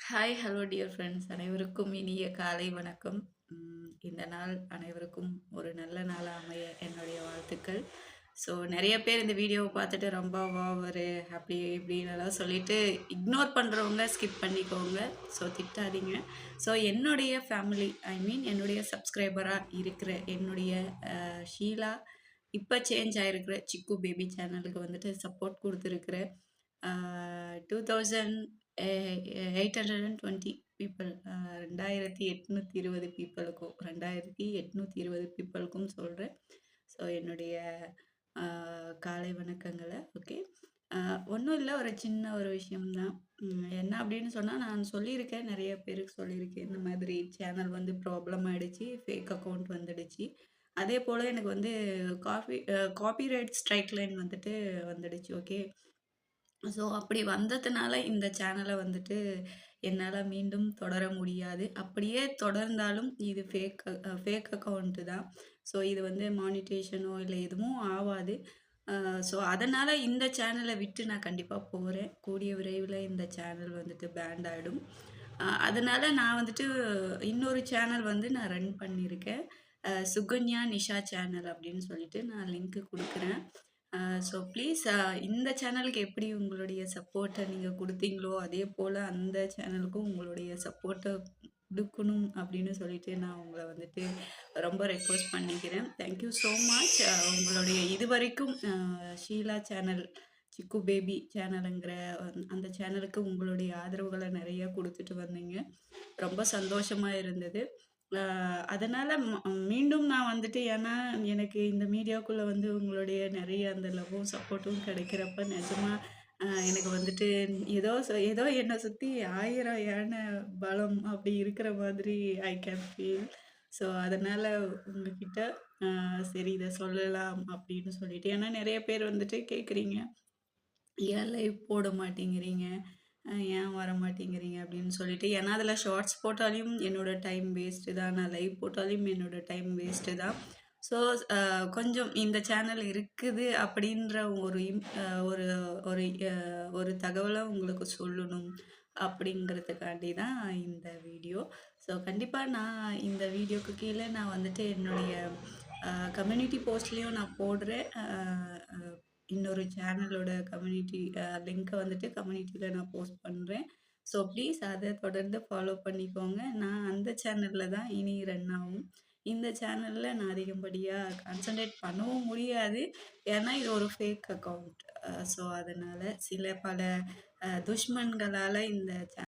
Hi, hello dear friends அனைவருக்கும் இனிய காலை வணக்கம். இந்த நாள் அனைவருக்கும் ஒரு நல்ல நாளா அமைய என்னுடைய வாழ்த்துக்கள். ஸோ நெறைய பேர் இந்த வீடியோவ பார்த்துட்டு ரொம்ப ஒரு அப்படி இப்படின்னலாம் சொல்லிட்டு இக்னோர் பண்றவங்க ஸ்கிப் பண்ணிக்கோங்க. ஸோ திட்டாதீங்க. ஸோ என்னுடைய ஃபேமிலி என்னுடைய சப்ஸ்கிரைபரா இருக்கிற என்னுடைய ஷீலா இப்ப சேஞ்ச் ஆயிருக்கிற சிக்கு பேபி சேனலுக்கு வந்துட்டு சப்போர்ட் குடுத்துருக்கிற 2820 பீப்பிள் 2820 பீப்பிளுக்கும் 2820 பீப்பிளுக்கும் சொல்றேன். ஸோ என்னுடைய அ காலை வணக்கங்கள. ஓகே. ஒண்ணும் இல்ல. ஒரு சின்ன ஒரு விஷயம் தான். என்ன அப்படின்னு சொன்னா, நான் சொல்லியிருக்கேன். நெறைய பேருக்கு சொல்லியிருக்கேன். இந்த மாதிரி சேனல் வந்து ப்ராப்ளம் ஆயிடுச்சு. ஃபேக் அக்கவுண்ட் வந்துடுச்சு. அதேபோல எனக்கு வந்து காப்பிரைட் ஸ்ட்ரைக் லைன் வந்துட்டு வந்துடுச்சு. ஓகே. ஸோ அப்படி வந்ததுனால இந்த சேனல வந்துட்டு என்னால மீண்டும் தொடர முடியாது. அப்படியே தொடர்ந்தாலும் இது ஃபேக் அக்கவுண்ட் தான். ஸோ இது வந்து மானிட்டேஷனோ இல்ல எதுவும் ஆவாது. ஸோ அதனால இந்த சேனல விட்டு நான் கண்டிப்பா போறேன். கூடிய விரைவில இந்த சேனல் வந்துட்டு பேண்ட் ஆயிடும். அதனால நான் வந்துட்டு இன்னொரு சேனல் வந்து நான் ரன் பண்ணியிருக்கேன். சுகன்யா நிஷா சேனல் அப்படின்னு சொல்லிட்டு நான் லிங்க் குடுக்குறேன். ஸோ ப்ளீஸ் இந்த சேனலுக்கு எப்படி உங்களுடைய சப்போர்ட்ட நீங்க குடுத்தீங்களோ, அதே போல அந்த சேனலுக்கும் உங்களுடைய சப்போர்ட்ட குடுக்கணும் அப்படின்னு சொல்லிட்டு நான் உங்கள வந்துட்டு ரொம்ப ரெக்வெஸ்ட் பண்ணிக்கிறேன். Thank you so much. உங்களுடைய இதுவரைக்கும் ஷீலா சேனல், சிக்கு பேபி சேனலுங்கிற அந்த சேனலுக்கு உங்களுடைய ஆதரவுகள நெறைய குடுத்துட்டு வந்தீங்க. ரொம்ப சந்தோஷமா இருந்தது. அ அதனால மீண்டும் நான் வந்துட்டு ஏன்னா, எனக்கு இந்த மீடியாக்குள்ள வந்து உங்களுடைய நெறைய அந்த லவ்வும், சப்போர்ட்டும் கிடைக்கிறப்ப நிஜமா எனக்கு வந்துட்டு ஏதோ என்ன சுத்தி 1000 யானை பலம் அப்படி இருக்கிற மாதிரி ஐ கேன் ஃபீல். ஸோ அதனால உங்ககிட்ட சரி இத சொல்லலாம் அப்படின்னு சொல்லிட்டு ஏன்னா நெறைய பேர் வந்துட்டு கேட்குறீங்க. ஏன் லைவ் போட மாட்டேங்கிறீங்க? ஏன் வரமாட்டேங்கிறீங்க? அப்படின்னு சொல்லிட்டு. ஏன்னா, அதில ஷார்ட்ஸ் போட்டாலும் என்னோட டைம் வேஸ்ட்டு தான். நான் லைவ் போட்டாலும் என்னோட டைம் வேஸ்ட்டு தான். ஸோ, கொஞ்சம் இந்த சேனல் இருக்குது அப்படின்ற ஒரு இம் அ ஒரு ஒரு அ ஒரு தகவல உங்களுக்கு சொல்லணும் அப்படிங்கிறதுக்காண்டி தான் இந்த வீடியோ. ஸோ, கண்டிப்பா நான் இந்த வீடியோக்கு கீழ நான் வந்துட்டு என்னுடைய கம்யூனிட்டி போஸ்ட்லயும் நான் போடுறேன். அ இன்னொரு சேனலோட கம்யூனிட்டி லிங்க்க வந்துட்டு கம்யூனிட்டில நான் போஸ்ட் பண்றேன். ஸோ ப்ளீஸ் அத தொடர்ந்து ஃபாலோ பண்ணிக்கோங்க. நான் அந்த சேனல்ல தான் இனி ரன் ஆகும். இந்த சேனல்ல நான் அதிகப்படியா கான்சன்ட்ரேட் பண்ணவும் முடியாது. ஏன்னா இது ஒரு ஃபேக் அக்கவுண்ட். ஸோ அதனால சில பல துஷ்மன்களால இந்த